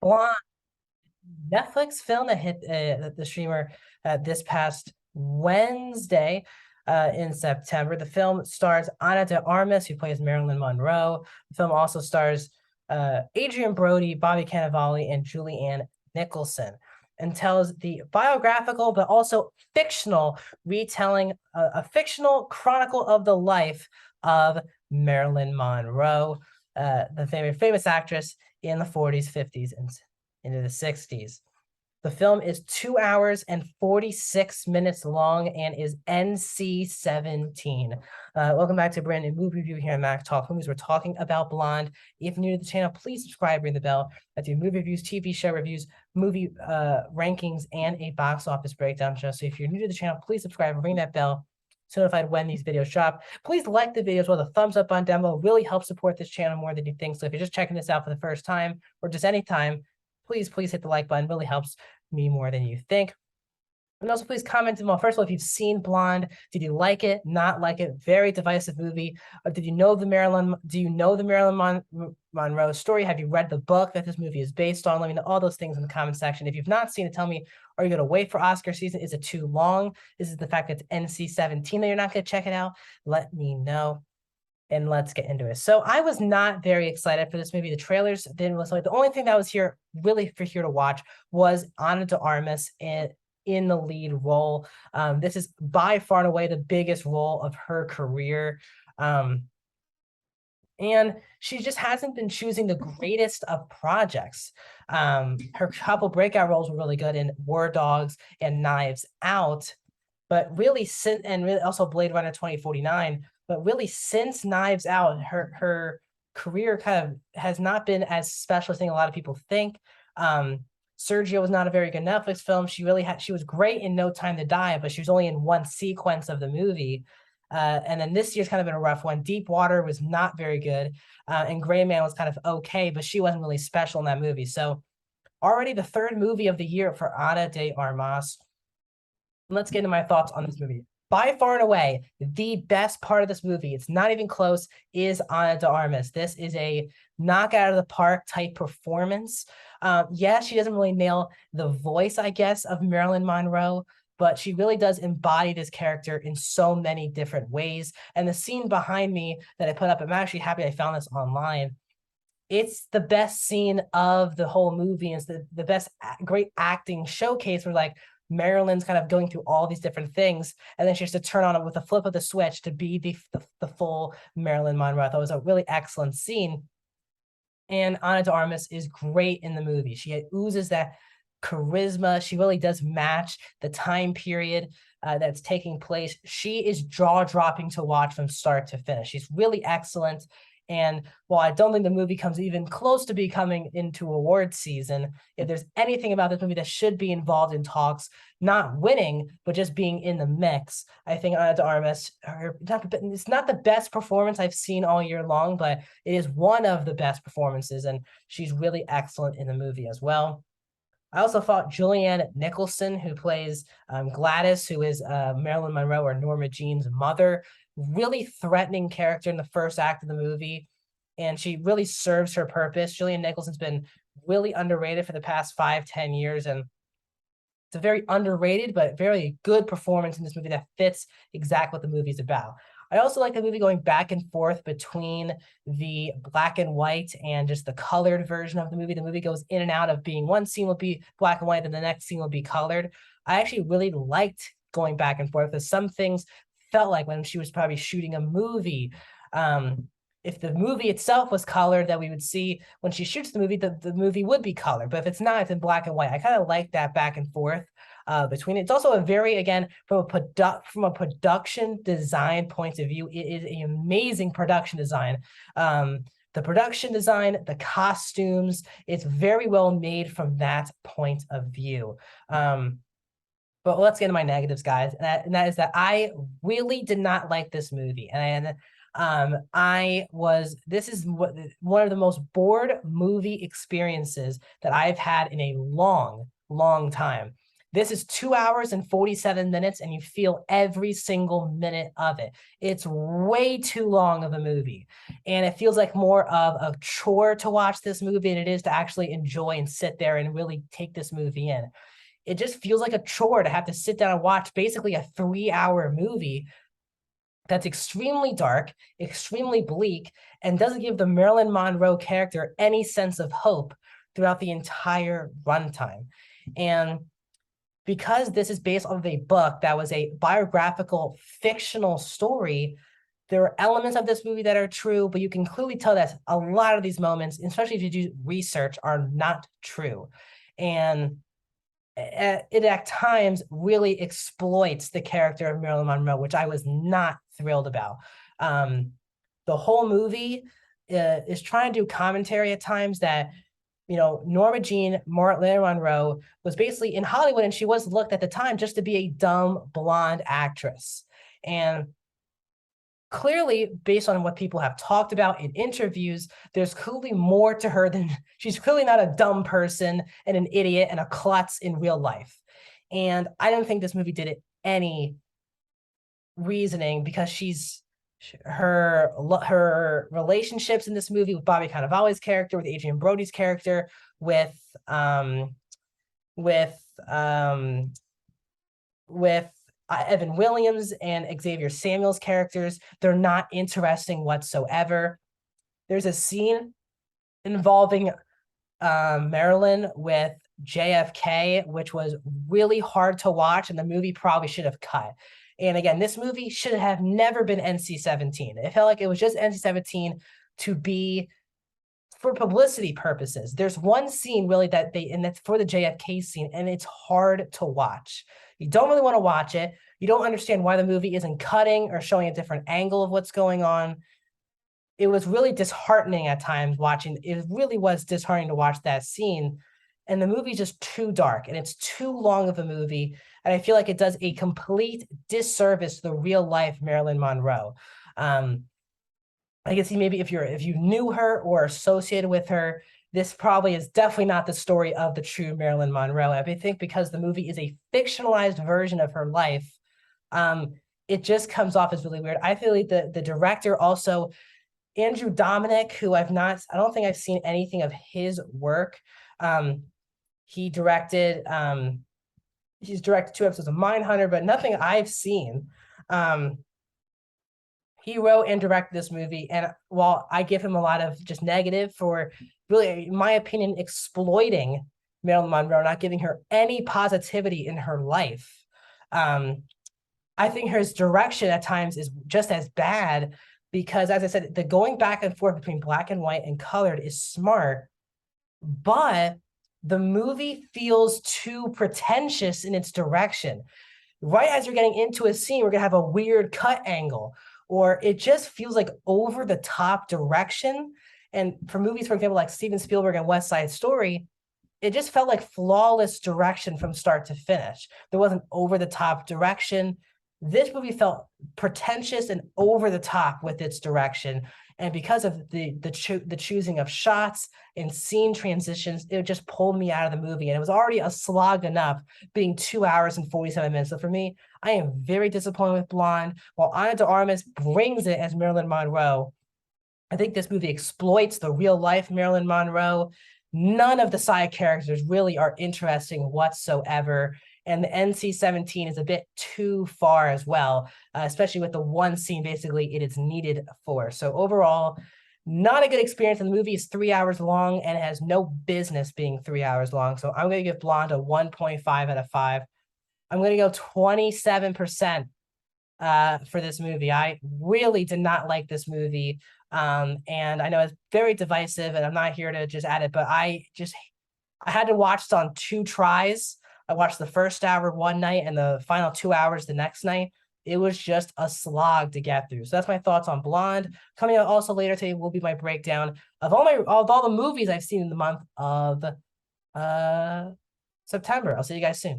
Blonde, Netflix film that hit the streamer this past Wednesday in September. The film stars Ana de Armas, who plays Marilyn Monroe. The film also stars Adrian Brody, Bobby Cannavale, and Julianne Nicholson, and tells the biographical but also fictional retelling, a fictional chronicle of the life of Marilyn Monroe, the famous actress in the 40s, 50s, and into the 60s. The film is 2 hours and 46 minutes long and is NC-17. Welcome back to a brand new movie review here on Mac Talk Movies. We're talking about Blonde. If you're new to the channel, please subscribe, ring the bell. I do movie reviews, TV show reviews, movie rankings, and a box office breakdown show. So if you're new to the channel, please subscribe and ring that bell so notified when these videos drop. Please like the video as well. The thumbs up on down below really helps support this channel more than you think. So if you're just checking this out for the first time or just any time, please hit the like button. It really helps me more than you think. And also, please comment below. First of all, if you've seen Blonde, did you like it? Not like it? Very divisive movie. Or did you know the Marilyn? Do you know the Marilyn Monroe story? Have you read the book that this movie is based on? Let me know all those things in the comment section. If you've not seen it, tell me. Are you going to wait for Oscar season? Is it too long? Is it the fact that it's NC-17 that you're not going to check it out? Let me know. And let's get into it. So I was not very excited for this movie. The trailers didn't look like the only thing that was here to watch was Ana de Armas in the lead role. This is by far and away the biggest role of her career. And she just hasn't been choosing the greatest of projects. Her couple breakout roles were really good in War Dogs and Knives Out, but really also Blade Runner 2049. But really, since Knives Out, her career kind of has not been as special as I think a lot of people think. Sergio was not a very good Netflix film. She was great in No Time to Die, but she was only in one sequence of the movie. And then this year's kind of been a rough one. Deep Water was not very good, and Gray Man was kind of okay, but she wasn't really special in that movie. So already the third movie of the year for Ana de Armas. Let's get into my thoughts on this movie. By far and away, the best part of this movie, it's not even close, is Ana de Armas. This is a knock out of the park type performance. Yeah, she doesn't really nail the voice, I guess, of Marilyn Monroe, but she really does embody this character in so many different ways. And the scene behind me that I put up, I'm actually happy I found this online. It's the best scene of the whole movie. It's the best great acting showcase where like Marilyn's kind of going through all these different things, and then she has to turn on it with a flip of the switch to be the full Marilyn Monroe. I thought it was a really excellent scene. And Ana de Armas is great in the movie. She oozes that charisma. She really does match the time period that's taking place. She is jaw-dropping to watch from start to finish. She's really excellent. And while I don't think the movie comes even close to becoming into award season, if there's anything about this movie that should be involved in talks, not winning, but just being in the mix, I think Ana de Armas, it's not the best performance I've seen all year long, but it is one of the best performances, and she's really excellent in the movie as well. I also thought Julianne Nicholson, who plays Gladys, who is Marilyn Monroe or Norma Jean's mother, really threatening character in the first act of the movie, and she really serves her purpose. Julianne Nicholson's been really underrated for the past 5-10 years, and it's a very underrated but very good performance in this movie that fits exactly what the movie's about. I also like the movie going back and forth between the black and white and just the colored version of the movie. The movie goes in and out of being one scene will be black and white and the next scene will be colored. I actually really liked going back and forth because some things felt like when she was probably shooting a movie, if the movie itself was colored that we would see when she shoots the movie, the movie would be colored. But if it's not, it's in black and white. I kind of like that back and forth between it. It's also a very, again, from a production design point of view, it is an amazing production design. The production design, the costumes, it's very well made from that point of view. But let's get into my negatives, guys. And that is that I really did not like this movie. And this is one of the most bored movie experiences that I've had in a long time. This is 2 hours and 47 minutes, and you feel every single minute of it. It's way too long of a movie, and it feels like more of a chore to watch this movie than it is to actually enjoy and sit there and really take this movie in. It just feels like a chore to have to sit down and watch basically a 3-hour movie that's extremely dark, extremely bleak, and doesn't give the Marilyn Monroe character any sense of hope throughout the entire runtime. And because this is based off of a book that was a biographical fictional story, there are elements of this movie that are true, but you can clearly tell that a lot of these moments, especially if you do research, are not true. And it at times really exploits the character of Marilyn Monroe, which I was not thrilled about. The whole movie is trying to do commentary at times that, you know, Norma Jean Marilyn Monroe was basically in Hollywood, and she was looked at the time just to be a dumb blonde actress. And clearly, based on what people have talked about in interviews, there's clearly more to her than she's clearly not a dumb person and an idiot and a klutz in real life. And I don't think this movie did it any reasoning, because her relationships in this movie with Bobby Cannavale's character, with Adrian Brody's character, with with Evan Williams and Xavier Samuel's characters, they're not interesting whatsoever. There's a scene involving Marilyn with JFK, which was really hard to watch, and the movie probably should have cut. And again, this movie should have never been NC-17. It felt like it was just NC-17 to be for publicity purposes. There's one scene really and that's for the JFK scene, and it's hard to watch. You don't really want to watch it. You don't understand why the movie isn't cutting or showing a different angle of what's going on. It was really disheartening at times watching. It really was disheartening to watch that scene. And the movie's just too dark, and it's too long of a movie. And I feel like it does a complete disservice to the real life Marilyn Monroe. I can see maybe if you knew her or associated with her, this probably is definitely not the story of the true Marilyn Monroe. I think because the movie is a fictionalized version of her life, it just comes off as really weird. I feel like the director also, Andrew Dominik, who I don't think I've seen anything of his work. He's directed 2 episodes of Mindhunter, but nothing I've seen. He wrote and directed this movie, and while I give him a lot of just negative for really, in my opinion, exploiting Marilyn Monroe, not giving her any positivity in her life, I think his direction at times is just as bad, because, as I said, the going back and forth between black and white and colored is smart, but the movie feels too pretentious in its direction. Right as you're getting into a scene, we're gonna have a weird cut angle, or it just feels like over the top direction. And for movies, for example, like Steven Spielberg and West Side Story, it just felt like flawless direction from start to finish. There wasn't over the top direction. This movie felt pretentious and over the top with its direction. And because of the choosing of shots and scene transitions, it just pulled me out of the movie. And it was already a slog enough being 2 hours and 47 minutes. So for me, I am very disappointed with Blonde. While Ana de Armas brings it as Marilyn Monroe, I think this movie exploits the real life Marilyn Monroe. None of the side characters really are interesting whatsoever. And the NC-17 is a bit too far as well, especially with the one scene basically it is needed for. So overall, not a good experience. And the movie is 3 hours long and it has no business being 3 hours long. So I'm going to give Blonde a 1.5 out of 5. I'm going to go 27% for this movie. I really did not like this movie. And I know it's very divisive, and I'm not here to just add it, but I had to watch it on 2 tries. I watched the first hour one night and the final 2 hours the next night. It was just a slog to get through. So that's my thoughts on Blonde. Coming out also later today will be my breakdown of all the movies I've seen in the month of September. I'll see you guys soon.